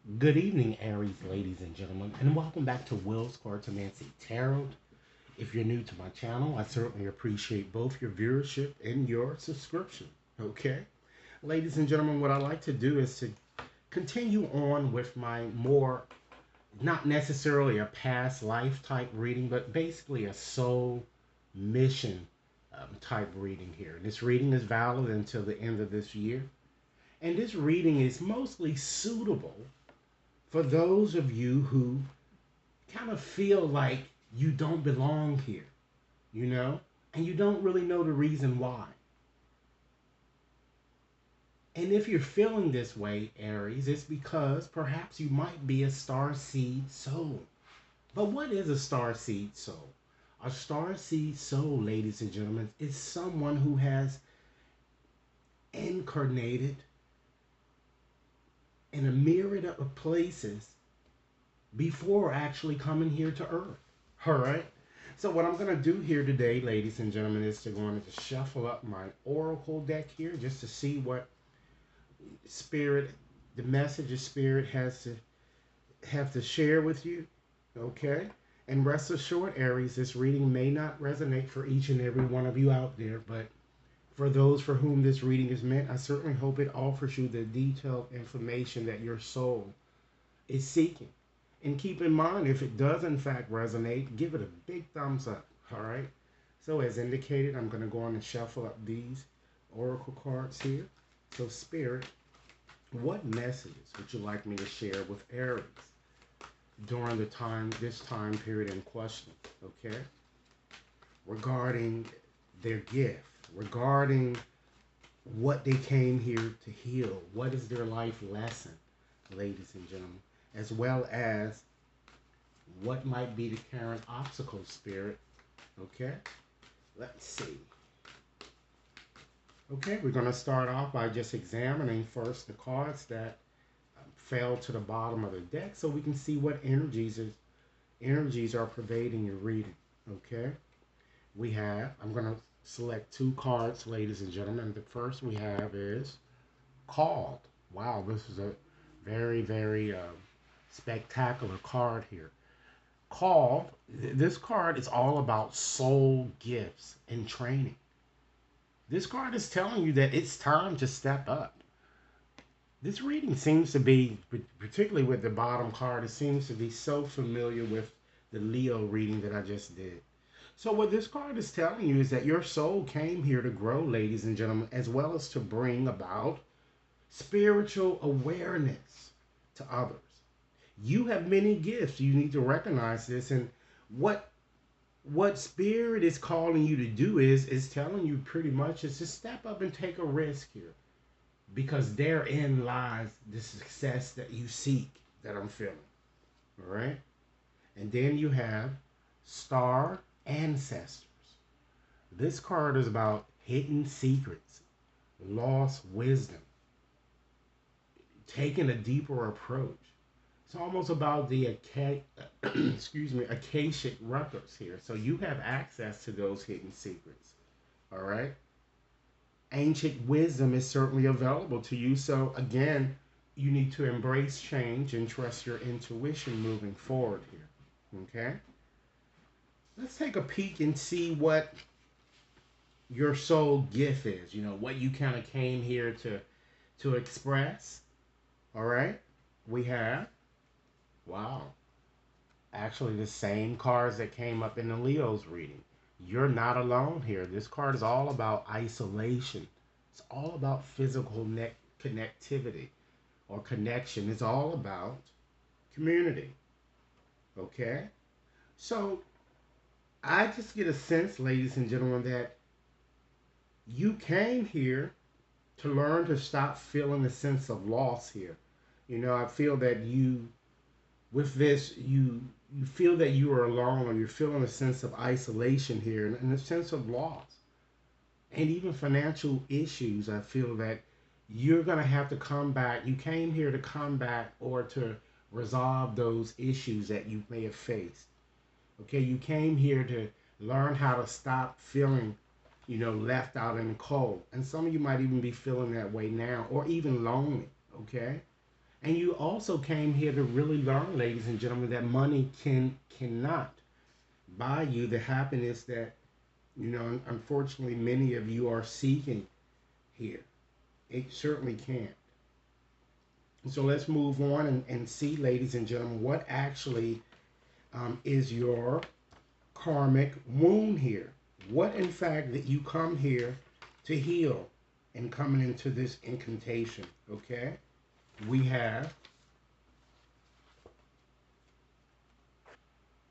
Good evening, Aries, ladies and gentlemen, and welcome back to Will's Cartomancy Tarot. If you're new to my channel, I certainly appreciate both your viewership and your subscription. Okay? Ladies and gentlemen, what I like to do is to continue on with my more, not necessarily a past life type reading, but basically a soul mission type reading here. This reading is valid until the end of this year, and this reading is mostly suitable for those of you who kind of feel like you don't belong here, you know, and you don't really know the reason why. And if you're feeling this way, Aries, it's because perhaps you might be a star seed soul. But what is a star seed soul? A star seed soul, ladies and gentlemen, is someone who has incarnated in a myriad of places before actually coming here to Earth. All right. So what I'm going to do here today, ladies and gentlemen, is to go on to shuffle up my oracle deck here just to see what spirit, the message of spirit has to have to share with you. Okay. And rest assured, Aries, this reading may not resonate for each and every one of you out there, but for those for whom this reading is meant, I certainly hope it offers you the detailed information that your soul is seeking. And keep in mind, if it does in fact resonate, give it a big thumbs up. All right. So as indicated, I'm going to go on and shuffle up these oracle cards here. So Spirit, what messages would you like me to share with Aries during this time period in question? Okay. Regarding their gift, regarding what they came here to heal, what is their life lesson, ladies and gentlemen, as well as what might be the current obstacle, Spirit. Okay, let's see. Okay, we're going to start off by just examining first the cards that fell to the bottom of the deck so we can see what energies are pervading your reading. Okay, I'm going to select two cards, ladies and gentlemen. The first we have is Called. Wow, this is a very spectacular card here. Called, this card is all about soul gifts and training. This card is telling you that it's time to step up. This reading seems to be, particularly with the bottom card, it seems to be so familiar with the Leo reading that I just did. So what this card is telling you is that your soul came here to grow, ladies and gentlemen, as well as to bring about spiritual awareness to others. You have many gifts. You need to recognize this. And what spirit is calling you to do is telling you pretty much is to step up and take a risk here. Because therein lies the success that you seek, that I'm feeling. All right? And then you have Star Ancestors. This card is about hidden secrets, lost wisdom, taking a deeper approach. It's almost about the excuse me, Akashic records here. So you have access to those hidden secrets. All right? Ancient wisdom is certainly available to you. So again, you need to embrace change and trust your intuition moving forward here. Okay? Let's take a peek and see what your soul gift is. You know, what you kind of came here to express. All right? We have, wow, actually the same cards that came up in the Leo's reading. You're not alone here. This card is all about isolation. It's all about physical connectivity or connection. It's all about community. Okay? So I just get a sense, ladies and gentlemen, that you came here to learn to stop feeling a sense of loss here. You know, I feel that with this, you feel that you are alone, or you're feeling a sense of isolation here and a sense of loss. And even financial issues, I feel that you're going to have to combat. You came here to combat or to resolve those issues that you may have faced. Okay, you came here to learn how to stop feeling, you know, left out in the cold. And some of you might even be feeling that way now, or even lonely. Okay, And you also came here to really learn, ladies and gentlemen, that money cannot buy you the happiness that, unfortunately many of you are seeking here. It certainly can't. So let's move on and see, ladies and gentlemen, what actually is your karmic wound here. What, in fact, that you come here to heal and coming into this incantation, okay? We have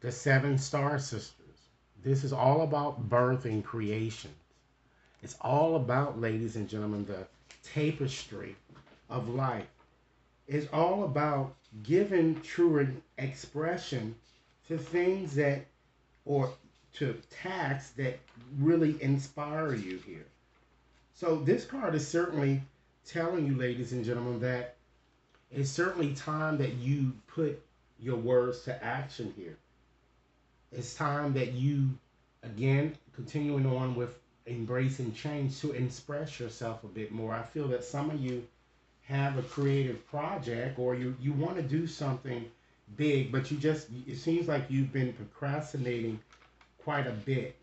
the seven star sisters. This is all about birth and creation. It's all about, ladies and gentlemen, the tapestry of life. It's all about giving true expression to things that, or to tasks that really inspire you here. So this card is certainly telling you, ladies and gentlemen, that it's certainly time that you put your words to action here. It's time that you, again, continuing on with embracing change, to express yourself a bit more. I feel that some of you have a creative project, or you want to do something big, but it seems like you've been procrastinating quite a bit.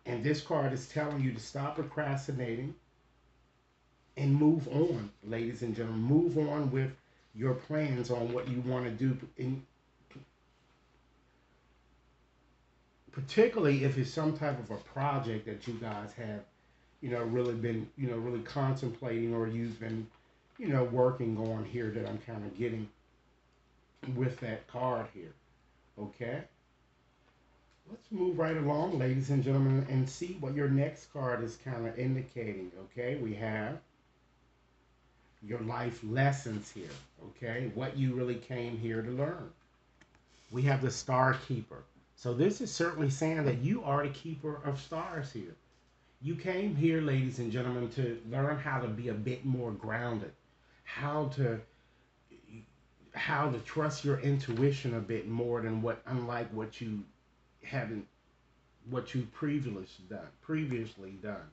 And this card is telling you to stop procrastinating and move on, ladies and gentlemen. Move on with your plans on what you want to do, particularly if it's some type of a project that you guys have, really been, really contemplating, or you've been, working on here, that I'm kind of getting with that card here. Okay? Let's move right along, ladies and gentlemen, and see what your next card is kind of indicating. Okay? We have your life lessons here. Okay? What you really came here to learn. We have the Star Keeper. So this is certainly saying that you are the keeper of stars here. You came here, ladies and gentlemen, to learn how to be a bit more grounded, how to trust your intuition a bit more than unlike what you haven't what you previously done.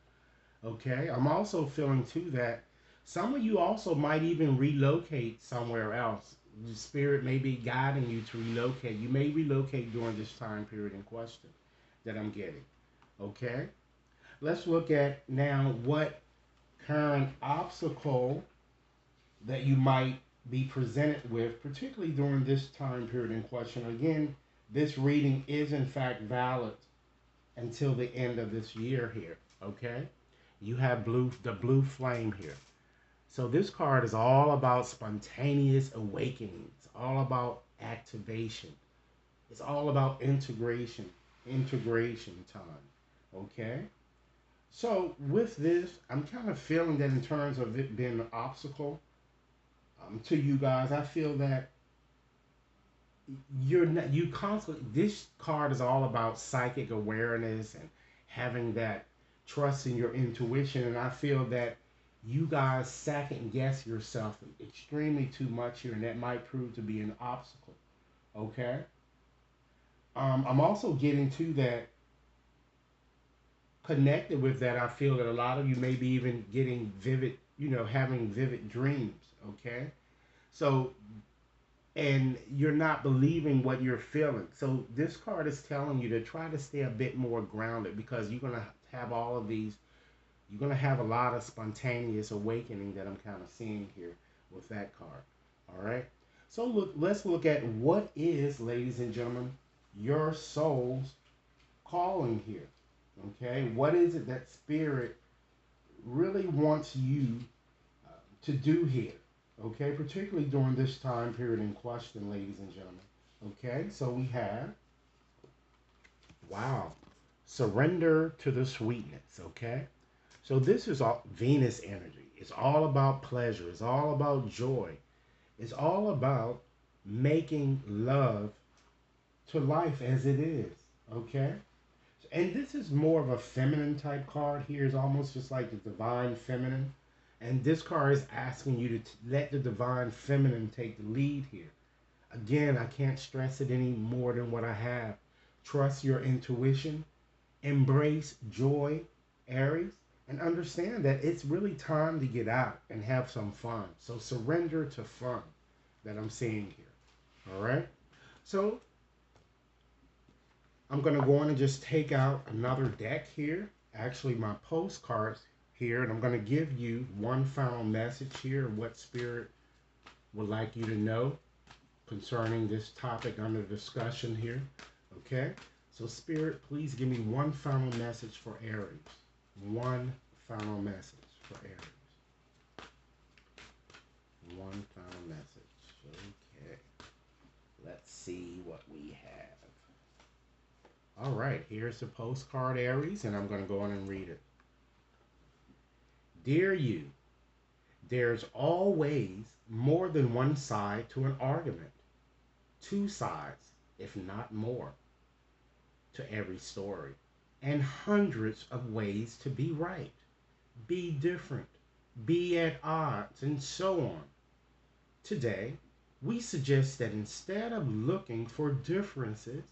Okay? I'm also feeling too that some of you also might even relocate somewhere else. The spirit may be guiding you to relocate. You may relocate during this time period in question that I'm getting. Okay? Let's look at now what current obstacle that you might be presented with, particularly during this time period in question. Again, this reading is in fact valid until the end of this year here. Okay? You have the blue flame here. So this card is all about spontaneous awakening. It's all about activation. It's all about integration time. Okay? So with this, I'm kind of feeling that in terms of it being an obstacle to you guys, I feel that you constantly, this card is all about psychic awareness and having that trust in your intuition, and I feel that you guys second guess yourself extremely too much here, and that might prove to be an obstacle. Okay? I'm also getting to that, connected with that, I feel that a lot of you may be even getting vivid, having vivid dreams. Okay? So, and you're not believing what you're feeling. So this card is telling you to try to stay a bit more grounded, because you're going to have all of these, you're going to have a lot of spontaneous awakening that I'm kind of seeing here with that card. All right. So let's look at what is, ladies and gentlemen, your soul's calling here. Okay. What is it that spirit really wants you to do here? Okay. Particularly during this time period in question, ladies and gentlemen. Okay. So we have, wow, surrender to the sweetness. Okay. So this is all Venus energy. It's all about pleasure. It's all about joy. It's all about making love to life as it is. Okay? And this is more of a feminine type card here. It's almost just like the divine feminine. And this card is asking you to let the divine feminine take the lead here. Again, I can't stress it any more than what I have. Trust your intuition. Embrace joy, Aries. And understand that it's really time to get out and have some fun. So surrender to fun. that I'm seeing here. All right. So I'm going to go on and just take out another deck here. Actually, my postcards here, and I'm going to give you one final message here, what Spirit would like you to know concerning this topic under discussion here. Okay? So, Spirit, please give me one final message for Aries. One final message for Aries. One final message. Okay. Let's see what we have. All right, here's the postcard, Aries, and I'm going to go on and read it. Dear you, there's always more than one side to an argument. Two sides, if not more, to every story. And hundreds of ways to be right, be different, be at odds, and so on. Today, we suggest that instead of looking for differences,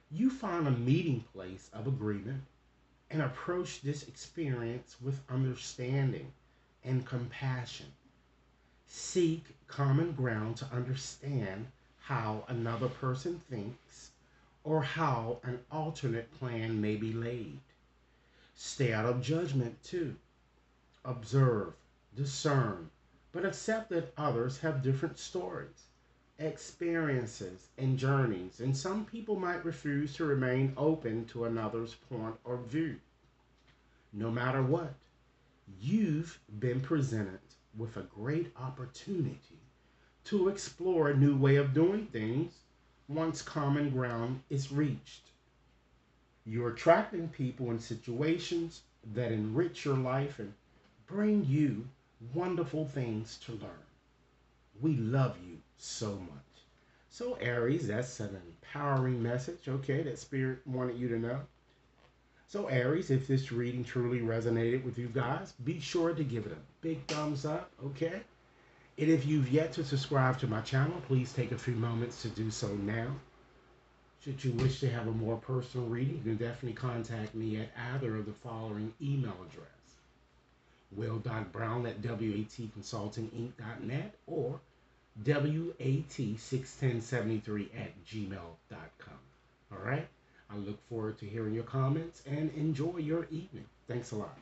you find a meeting place of agreement and approach this experience with understanding and compassion. Seek common ground to understand how another person thinks or how an alternate plan may be laid. Stay out of judgment too. Observe, discern, but accept that others have different stories, experiences, and journeys, and some people might refuse to remain open to another's point of view. No matter what, you've been presented with a great opportunity to explore a new way of doing things once common ground is reached. You're attracting people and situations that enrich your life and bring you wonderful things to learn. We love you so much. So, Aries, that's an empowering message, okay, that Spirit wanted you to know. So, Aries, if this reading truly resonated with you guys, be sure to give it a big thumbs up, okay? And if you've yet to subscribe to my channel, please take a few moments to do so now. Should you wish to have a more personal reading, you can definitely contact me at either of the following email address: will.brown at watconsultinginc.net or wat61073 at gmail.com. All right? I look forward to hearing your comments and enjoy your evening. Thanks a lot.